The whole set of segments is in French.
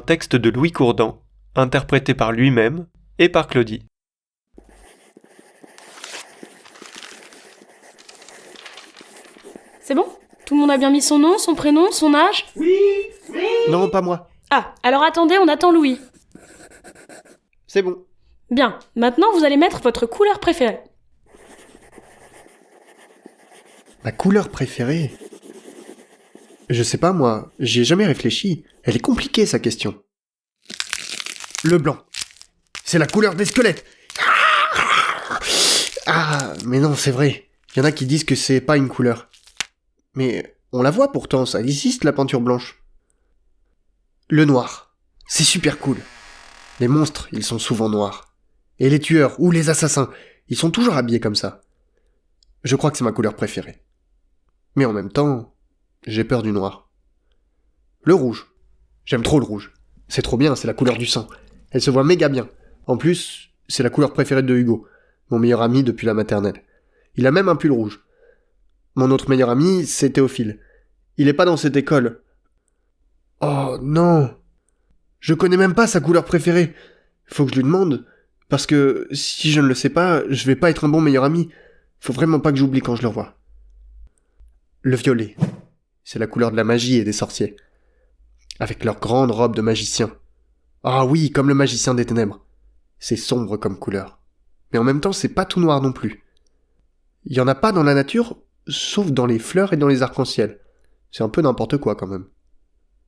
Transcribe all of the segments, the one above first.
texte de Louis Courdan, interprété par lui-même et par Claudie. C'est bon ? Tout le monde a bien mis son nom, son prénom, son âge ? Oui. Non, pas moi. Ah, alors attendez, on attend Louis. C'est bon. Bien, maintenant vous allez mettre votre couleur préférée. Ma couleur préférée? Je sais pas moi, j'y ai jamais réfléchi. Elle est compliquée sa question. Le blanc. C'est la couleur des squelettes. Ah, mais non, c'est vrai. Il y en a qui disent que c'est pas une couleur. Mais on la voit pourtant, ça existe la peinture blanche. Le noir. C'est super cool. Les monstres, ils sont souvent noirs. Et les tueurs ou les assassins, ils sont toujours habillés comme ça. Je crois que c'est ma couleur préférée. Mais en même temps, j'ai peur du noir. Le rouge. J'aime trop le rouge. C'est trop bien, c'est la couleur du sang. Elle se voit méga bien. En plus, c'est la couleur préférée de Hugo, mon meilleur ami depuis la maternelle. Il a même un pull rouge. Mon autre meilleur ami, c'est Théophile. Il est pas dans cette école. Oh non! Je connais même pas sa couleur préférée. Faut que je lui demande, parce que si je ne le sais pas, je vais pas être un bon meilleur ami. Faut vraiment pas que j'oublie quand je le revois. Le violet. C'est la couleur de la magie et des sorciers. Avec leurs grandes robes de magiciens. Ah oui, comme le magicien des ténèbres. C'est sombre comme couleur. Mais en même temps, c'est pas tout noir non plus. Il y en a pas dans la nature, sauf dans les fleurs et dans les arcs-en-ciel. C'est un peu n'importe quoi quand même.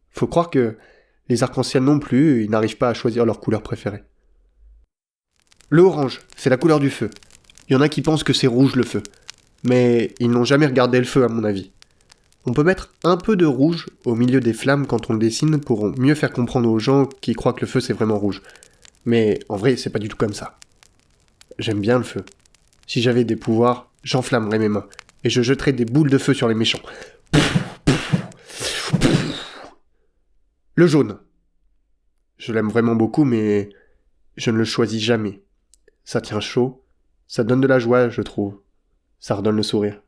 Faut croire que les arcs-en-ciel non plus, ils n'arrivent pas à choisir leur couleur préférée. Le orange, c'est la couleur du feu. Il y en a qui pensent que c'est rouge le feu. Mais ils n'ont jamais regardé le feu à mon avis. On peut mettre un peu de rouge au milieu des flammes quand on le dessine pour mieux faire comprendre aux gens qui croient que le feu c'est vraiment rouge. Mais en vrai, c'est pas du tout comme ça. J'aime bien le feu. Si j'avais des pouvoirs, j'enflammerais mes mains et je jetterais des boules de feu sur les méchants. Le jaune. Je l'aime vraiment beaucoup, mais je ne le choisis jamais. Ça tient chaud, ça donne de la joie, je trouve. Ça redonne le sourire.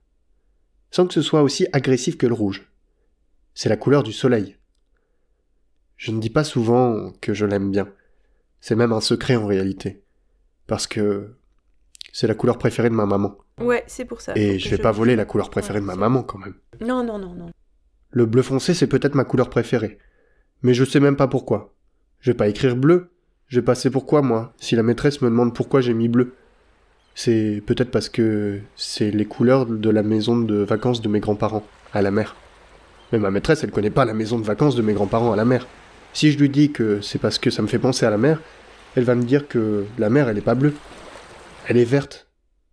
Sans que ce soit aussi agressif que le rouge. C'est la couleur du soleil. Je ne dis pas souvent que je l'aime bien. C'est même un secret en réalité. Parce que c'est la couleur préférée de ma maman. Ouais, c'est pour ça. Et je vais pas voler la couleur préférée de ma maman quand même. Non. Le bleu foncé, c'est peut-être ma couleur préférée. Mais je sais même pas pourquoi. Je vais pas écrire bleu. Je vais passer pourquoi, moi, si la maîtresse me demande pourquoi j'ai mis bleu. C'est peut-être parce que c'est les couleurs de la maison de vacances de mes grands-parents, à la mer. Mais ma maîtresse, elle connaît pas la maison de vacances de mes grands-parents à la mer. Si je lui dis que c'est parce que ça me fait penser à la mer, elle va me dire que la mer, elle est pas bleue. Elle est verte.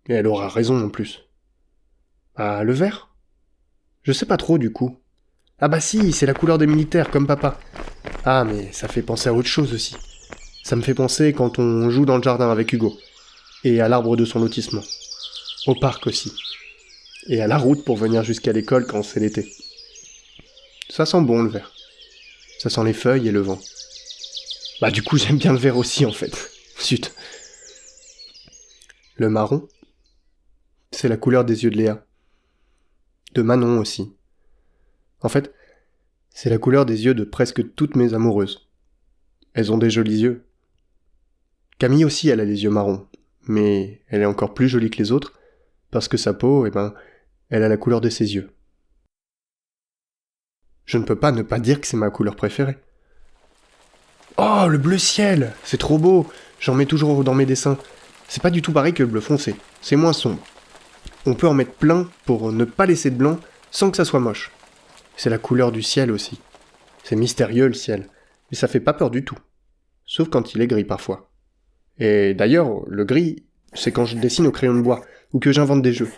Et elle aura raison en plus. Ah, le vert? Je sais pas trop du coup. Ah bah si, c'est la couleur des militaires, comme papa. Ah, mais ça fait penser à autre chose aussi. Ça me fait penser quand on joue dans le jardin avec Hugo. Et à l'arbre de son lotissement. Au parc aussi. Et à la route pour venir jusqu'à l'école quand c'est l'été. Ça sent bon le vert. Ça sent les feuilles et le vent. Bah du coup j'aime bien le vert aussi en fait. Zut. Le marron, c'est la couleur des yeux de Léa. De Manon aussi. En fait, c'est la couleur des yeux de presque toutes mes amoureuses. Elles ont des jolis yeux. Camille aussi, elle a les yeux marrons. Mais elle est encore plus jolie que les autres, parce que sa peau, elle a la couleur de ses yeux. Je ne peux pas ne pas dire que c'est ma couleur préférée. Oh, le bleu ciel! C'est trop beau! J'en mets toujours dans mes dessins. C'est pas du tout pareil que le bleu foncé. C'est moins sombre. On peut en mettre plein pour ne pas laisser de blanc sans que ça soit moche. C'est la couleur du ciel aussi. C'est mystérieux le ciel, mais ça fait pas peur du tout. Sauf quand il est gris parfois. Et d'ailleurs, le gris, c'est quand je dessine au crayon de bois, ou que j'invente des jeux.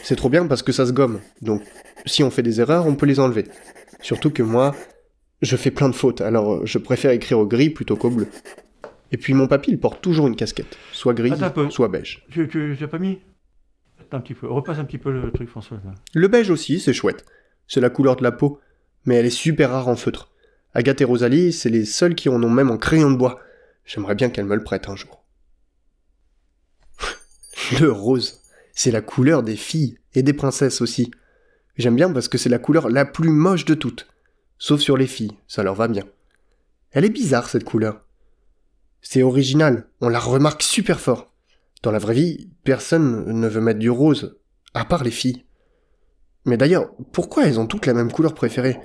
C'est trop bien parce que ça se gomme, donc si on fait des erreurs, on peut les enlever. Surtout que moi, je fais plein de fautes, alors je préfère écrire au gris plutôt qu'au bleu. Et puis mon papy, il porte toujours une casquette, soit grise, soit beige. Tu l'as pas mis? Attends un petit peu, repasse un petit peu le truc François là. Le beige aussi, c'est chouette. C'est la couleur de la peau, mais elle est super rare en feutre. Agathe et Rosalie, c'est les seules qui en ont même en crayon de bois. J'aimerais bien qu'elles me le prêtent un jour. Le rose, c'est la couleur des filles et des princesses aussi. J'aime bien parce que c'est la couleur la plus moche de toutes. Sauf sur les filles, ça leur va bien. Elle est bizarre cette couleur. C'est original, on la remarque super fort. Dans la vraie vie, personne ne veut mettre du rose, à part les filles. Mais d'ailleurs, pourquoi elles ont toutes la même couleur préférée?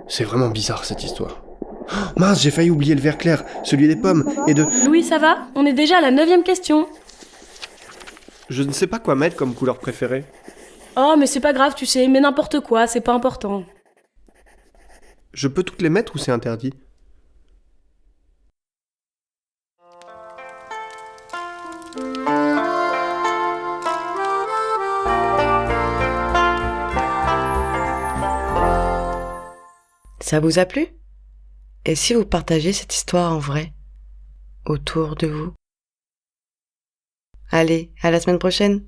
C'est vraiment bizarre cette histoire. Oh, mince, j'ai failli oublier le vert clair, celui des pommes et de... Louis, ça va? On est déjà à la 9e question. Je ne sais pas quoi mettre comme couleur préférée. Oh, mais c'est pas grave, tu sais, mais n'importe quoi, c'est pas important. Je peux toutes les mettre ou c'est interdit? Ça vous a plu? Et si vous partagez cette histoire en vrai, autour de vous? Allez, à la semaine prochaine!